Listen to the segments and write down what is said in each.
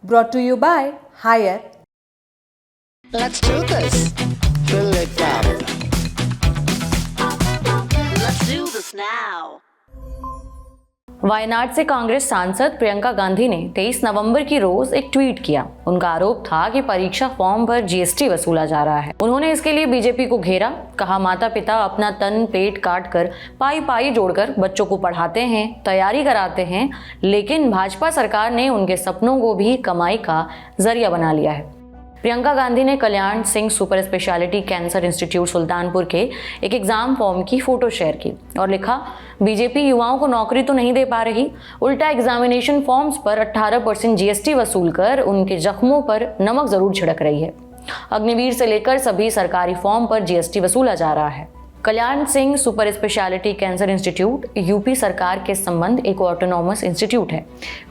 brought to you by Hire. Let's do this. Fill it up. Let's do this now. Wayanad से कांग्रेस सांसद प्रियंका गांधी ने 23 नवंबर की रोज एक ट्वीट किया। उनका आरोप था कि परीक्षा फॉर्म पर जीएसटी वसूला जा रहा है। उन्होंने इसके लिए बीजेपी को घेरा। कहा, माता पिता अपना तन पेट काट कर पाई पाई जोड़कर बच्चों को पढ़ाते हैं, तैयारी कराते हैं, लेकिन भाजपा सरकार ने उनके सपनों को भी कमाई का जरिया बना लिया है। प्रियंका गांधी ने Kalyan Singh super speciality cancer institute Sultanpur के एक एग्जाम फॉर्म की फोटो शेयर की और लिखा, बीजेपी युवाओं को नौकरी तो नहीं दे पा रही, उल्टा एग्जामिनेशन फॉर्म्स पर 18% जीएसटी वसूल कर उनके जख्मों पर नमक जरूर छिड़क रही है। अग्निवीर से लेकर सभी सरकारी फॉर्म पर जीएसटी वसूला जा रहा है। Kalyan Singh super speciality cancer institute UP सरकार के संबंध एक ऑटोनॉमस इंस्टीट्यूट है।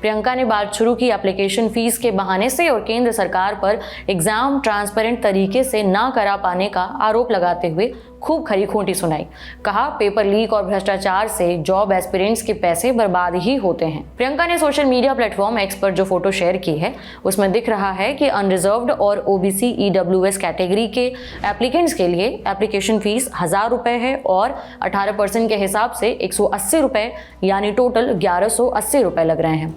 प्रियंका ने बात शुरू की एप्लीकेशन फीस के बहाने से और केंद्र सरकार पर एग्जाम ट्रांसपेरेंट तरीके से ना करा पाने का आरोप लगाते हुए खूब खरी खोटी सुनाई। कहा, पेपर लीक और भ्रष्टाचार से जॉब एस्पिरेंट्स के पैसे बर्बाद ही होते हैं। प्रियंका ने सोशल मीडिया प्लेटफॉर्म एक्स पर जो फोटो शेयर की है उसमें दिख रहा है कि अनरिजर्व्ड और ओबीसी ईडब्ल्यूएस कैटेगरी के एप्लीकेंट्स के लिए एप्लीकेशन फीस 1000 रुपए है और 18% के हिसाब से 180 रुपए यानी टोटल 1180 रुपए लग रहे हैं।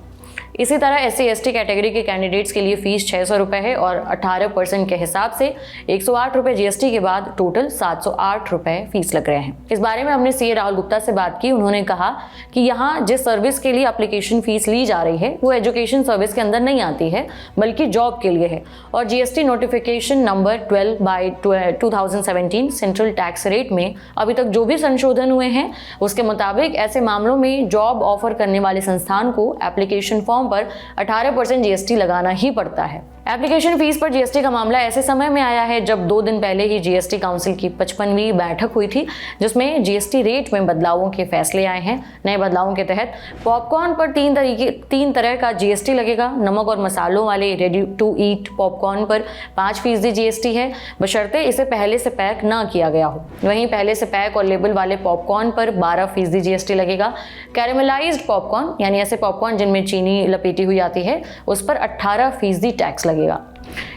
इसी तरह SC/ST कैटेगरी के कैंडिडेट्स के लिए फीस 600 रुपए है और 18% के हिसाब से 108 रुपए जीएसटी के बाद टोटल 708 रुपए फीस लग रहे हैं। इस बारे में हमने सीए राहुल गुप्ता से बात की। उन्होंने कहा कि यहाँ जिस सर्विस के लिए एप्लीकेशन फीस ली जा रही है वो एजुकेशन सर्विस के अंदर नहीं आती है बल्कि जॉब के लिए है और GST notification number 12/2017 central tax rate में अभी तक जो भी संशोधन हुए हैं उसके मुताबिक ऐसे मामलों में जॉब ऑफर करने वाले संस्थान को एप्लीकेशन फॉर्म पर 18% जीएसटी लगाना ही पड़ता है। एप्लीकेशन फीस पर जीएसटी का मामला ऐसे समय में आया है जब 2 दिन पहले ही जीएसटी काउंसिल की 55वीं बैठक हुई थी जिसमें जीएसटी रेट में बदलावों के फैसले आए हैं। नए बदलावों के तहत पॉपकॉर्न पर 3 तरह का जीएसटी लगेगा। नमक और मसालों वाले रेडी टू ईट पॉपकॉर्न पर 5% जीएसटी है, बशर्ते इसे पहले से पैक ना किया गया हो। वहीं पहले से पैक और लेबल वाले पॉपकॉर्न पर 12% जीएसटी लगेगा। कैरेमलाइज्ड पॉपकॉर्न यानी ऐसे पॉपकॉर्न जिनमें चीनी लपेटी हुई आती है उस पर 18% टैक्स लगेगा।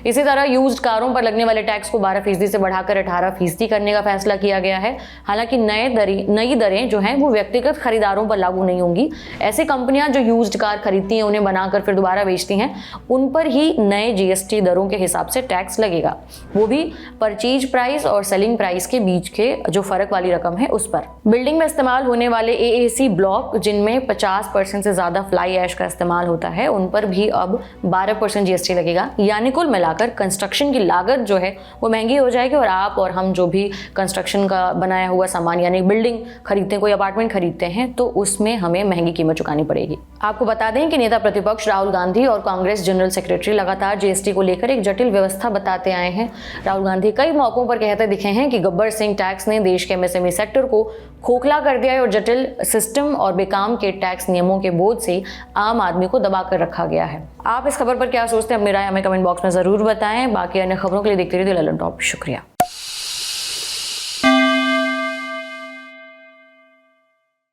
इसी तरह यूज्ड कारों पर लगने वाले टैक्स को 12% से बढ़ाकर 18% करने का फैसला किया गया है। हालांकि नई दरें जो हैं वो व्यक्तिगत खरीदारों पर लागू नहीं होंगी। ऐसी कंपनियां जो यूज्ड कार खरीदती हैं उन्हें बनाकर फिर दोबारा बेचती हैं उन पर ही नए जीएसटी दरों के हिसाब से टैक्स लगेगा, वो भी परचेज प्राइस और सेलिंग प्राइस के बीच के जो फर्क वाली रकम है उस पर। बिल्डिंग में इस्तेमाल होने वाले एएसी ब्लॉक जिनमें 50% से ज्यादा फ्लाई ऐश का इस्तेमाल होता है उन पर भी अब 12% जीएसटी लगेगा। यानी कुल मिलाकर कंस्ट्रक्शन की लागत जो है वो महंगी हो जाएगी और आप और हम जो भी कंस्ट्रक्शन का बनाया हुआ सामान यानी बिल्डिंग खरीदते हैं, कोई अपार्टमेंट खरीदते हैं तो उसमें हमें महंगी कीमत चुकानी पड़ेगी। आपको बता दें कि नेता प्रतिपक्ष राहुल गांधी और कांग्रेस जनरल सेक्रेटरी लगातार जीएसटी को लेकर एक जटिल व्यवस्था बताते आए हैं। राहुल गांधी कई मौकों पर कहते दिखे हैं कि गब्बर सिंह टैक्स ने देश के एमएसएमई सेक्टर को खोखला कर दिया है और जटिल सिस्टम और बेकाम के टैक्स नियमों के बोझ से आम आदमी को दबा कर रखा गया है। आप इस खबर पर क्या सोचते हैं अपनी राय हमें कमेंट बॉक्स में जरूर बताएं। बाकी अन्य खबरों के लिए देखते रहिए ललन टॉप। शुक्रिया।